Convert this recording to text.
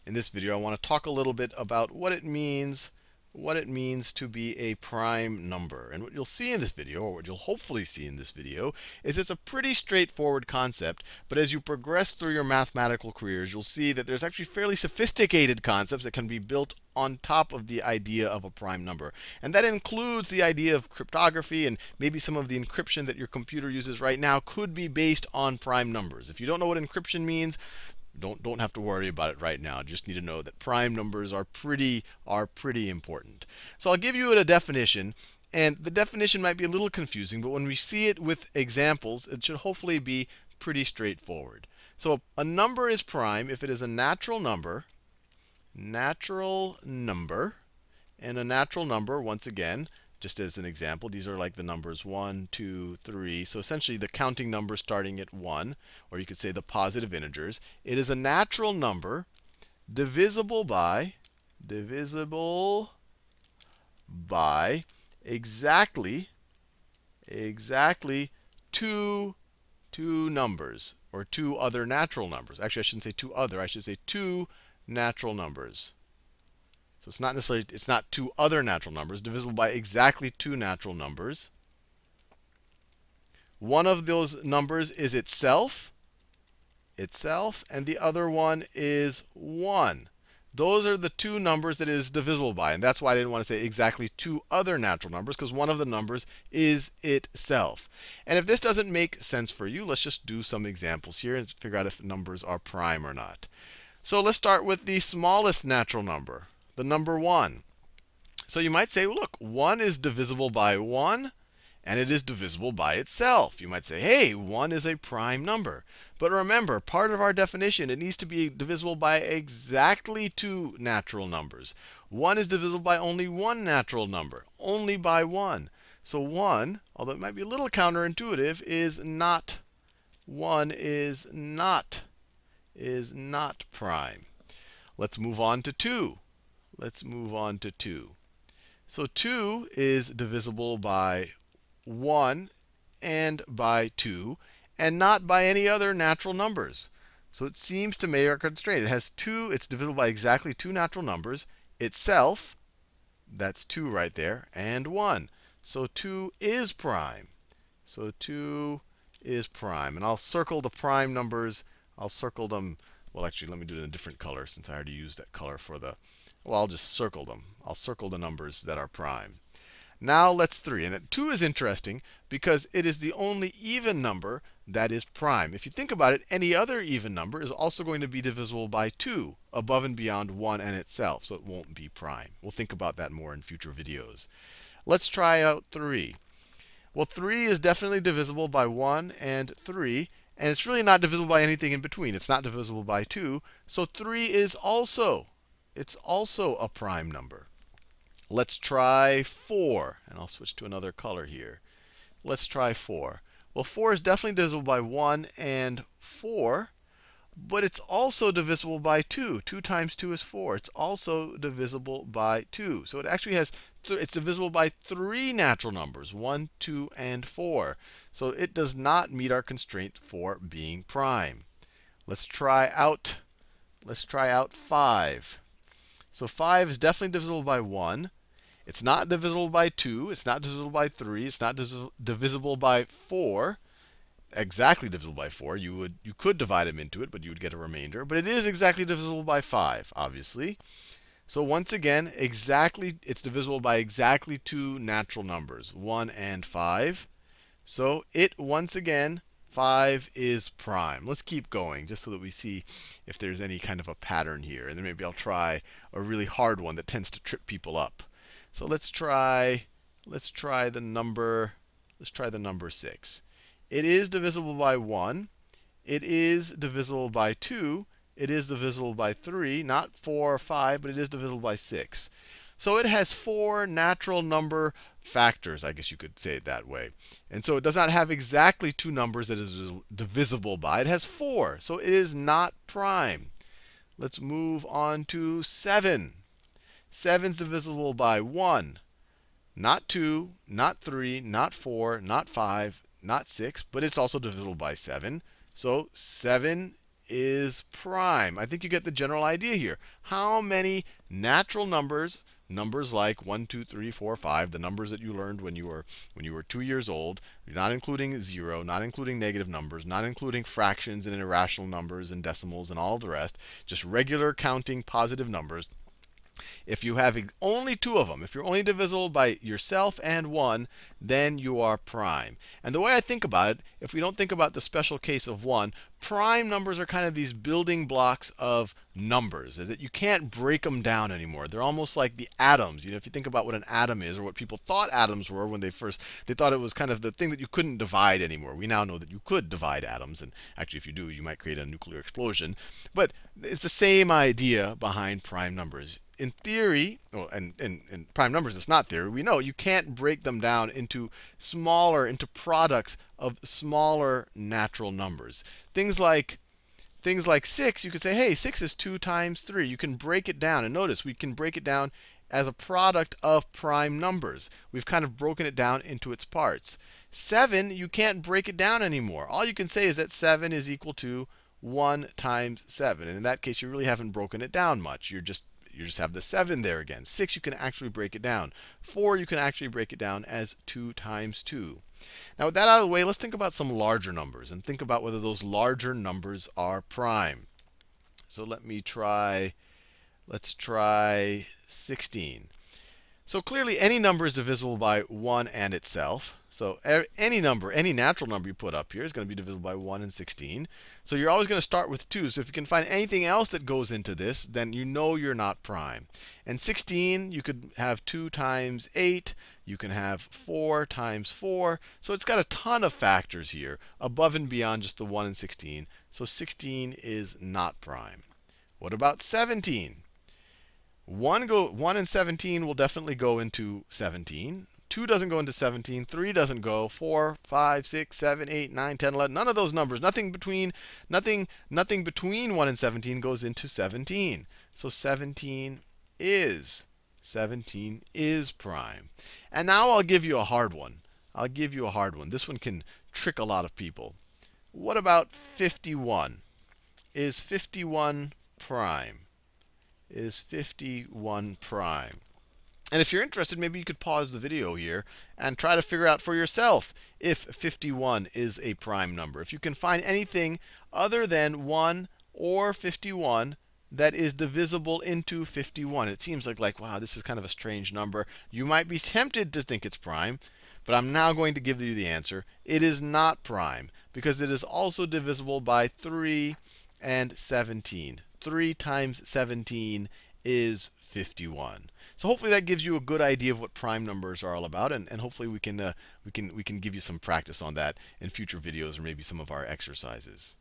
In this video, I want to talk a little bit about what it means to be a prime number. And what you'll see in this video, or what you'll hopefully see in this video, is it's a pretty straightforward concept. But as you progress through your mathematical careers, you'll see that there's actually fairly sophisticated concepts that can be built on top of the idea of a prime number. And that includes the idea of cryptography, and maybe some of the encryption that your computer uses right now could be based on prime numbers. If you don't know what encryption means, don't have to worry about it right now. Just need to know that prime numbers are pretty important. So I'll give you a definition, and the definition might be a little confusing, but when we see it with examples, it should hopefully be pretty straightforward. So a number is prime if it is a natural number, and a natural number, once again, just as an example, these are like the numbers 1, 2, 3. So essentially the counting numbers starting at 1, or you could say the positive integers. It is a natural number divisible by exactly two numbers, or two other natural numbers. Actually, I shouldn't say two other. I should say two natural numbers. So it's not two other natural numbers, divisible by exactly two natural numbers. One of those numbers is itself, and the other one is 1. Those are the two numbers that it is divisible by. And that's why I didn't want to say exactly two other natural numbers, because one of the numbers is itself. And if this doesn't make sense for you, let's just do some examples here and figure out if numbers are prime or not. So let's start with the smallest natural number, the number 1. So you might say, well, look, 1 is divisible by 1, and it is divisible by itself. You might say, hey, 1 is a prime number. But remember, part of our definition, it needs to be divisible by exactly two natural numbers. 1 is divisible by only one natural number, only by 1. So 1, although it might be a little counterintuitive, is not prime. Let's move on to 2. So 2 is divisible by 1 and by 2, and not by any other natural numbers. So it seems to make our constraint. It has it's divisible by exactly two natural numbers, itself, that's 2 right there, and 1. So 2 is prime. And I'll circle the prime numbers. I'll circle them. Well, actually, let me do it in a different color since I already used that color for the. Well, I'll just circle them. I'll circle the numbers that are prime. Now let's 3. And 2 is interesting because it is the only even number that is prime. If you think about it, any other even number is also going to be divisible by 2, above and beyond 1 and itself. So it won't be prime. We'll think about that more in future videos. Let's try out 3. Well, 3 is definitely divisible by 1 and 3. And it's really not divisible by anything in between. It's not divisible by 2. So 3 is also a prime number. Let's try 4. And I'll switch to another color here. Let's try 4. Well, 4 is definitely divisible by 1 and 4. But it's also divisible by 2. 2 times 2 is 4. It's also divisible by 2. So it actually has, it's divisible by 3 natural numbers, 1, 2, and 4. So it does not meet our constraint for being prime. Let's try out 5. So 5 is definitely divisible by 1. It's not divisible by 2. It's not divisible by 3. It's not divisible by 4. Exactly divisible by 4. You could divide them into it, but you would get a remainder. But it is exactly divisible by 5, obviously. So once again, it's divisible by exactly two natural numbers, 1 and 5. So once again, 5 is prime. Let's keep going just so that we see if there's any kind of a pattern here. And then maybe I'll try a really hard one that tends to trip people up. So let's try the number 6. It is divisible by 1. It is divisible by 2. It is divisible by 3. Not 4 or 5, but it is divisible by 6. So it has 4 natural number factors, I guess you could say it that way. And so it does not have exactly two numbers that it is divisible by. It has 4. So it is not prime. Let's move on to 7. 7 is divisible by 1, not 2, not 3, not 4, not 5, not 6, but it's also divisible by 7. So 7 is prime. I think you get the general idea here. How many natural numbers, numbers like 1, 2, 3, 4, 5, the numbers that you learned when you were 2 years old, not including 0, not including negative numbers, not including fractions and irrational numbers and decimals and all the rest, just regular counting positive numbers. If you have only 2 of them, if you're only divisible by yourself and 1, then you are prime. And the way I think about it, if we don't think about the special case of 1, prime numbers are kind of these building blocks of numbers, that you can't break them down anymore. They're almost like the atoms. If you think about what an atom is, or what people thought atoms were when they thought it was kind of the thing that you couldn't divide anymore. We now know that you could divide atoms, and actually if you do, you might create a nuclear explosion. But it's the same idea behind prime numbers. In theory, well, and prime numbers, it's not theory. We know you can't break them down into products of smaller natural numbers. Things like 6, you could say, hey, 6 is 2 times 3. You can break it down. And notice we can break it down as a product of prime numbers. We've kind of broken it down into its parts. 7, you can't break it down anymore. All you can say is that 7 is equal to 1 times 7. And in that case, you really haven't broken it down much. You just have the 7 there again. 6, you can actually break it down. 4, you can actually break it down as 2 times 2. Now, with that out of the way, let's think about some larger numbers and think about whether those larger numbers are prime. So let's try 16. So clearly, any number is divisible by 1 and itself. So any number, any natural number you put up here is going to be divisible by 1 and 16. So you're always going to start with 2. So if you can find anything else that goes into this, then you know you're not prime. And 16, you could have 2 times 8. You can have 4 times 4. So it's got a ton of factors here above and beyond just the 1 and 16. So 16 is not prime. What about 17? 1 and 17 will definitely go into 17. 2 doesn't go into 17. 3 doesn't go. 4, 5, 6, 7, 8, 9, 10, 11. None of those numbers. Nothing between 1 and 17 goes into 17. So 17 is prime. And now I'll give you a hard one. This one can trick a lot of people. What about 51? Is 51 prime? Is 51 prime? And if you're interested, maybe you could pause the video here and try to figure out for yourself if 51 is a prime number. If you can find anything other than 1 or 51 that is divisible into 51. It seems like, wow, this is kind of a strange number. You might be tempted to think it's prime, but I'm now going to give you the answer. It is not prime, because it is also divisible by 3 and 17. 3 times 17 is 51. So hopefully that gives you a good idea of what prime numbers are all about, and hopefully we can give you some practice on that in future videos or maybe some of our exercises.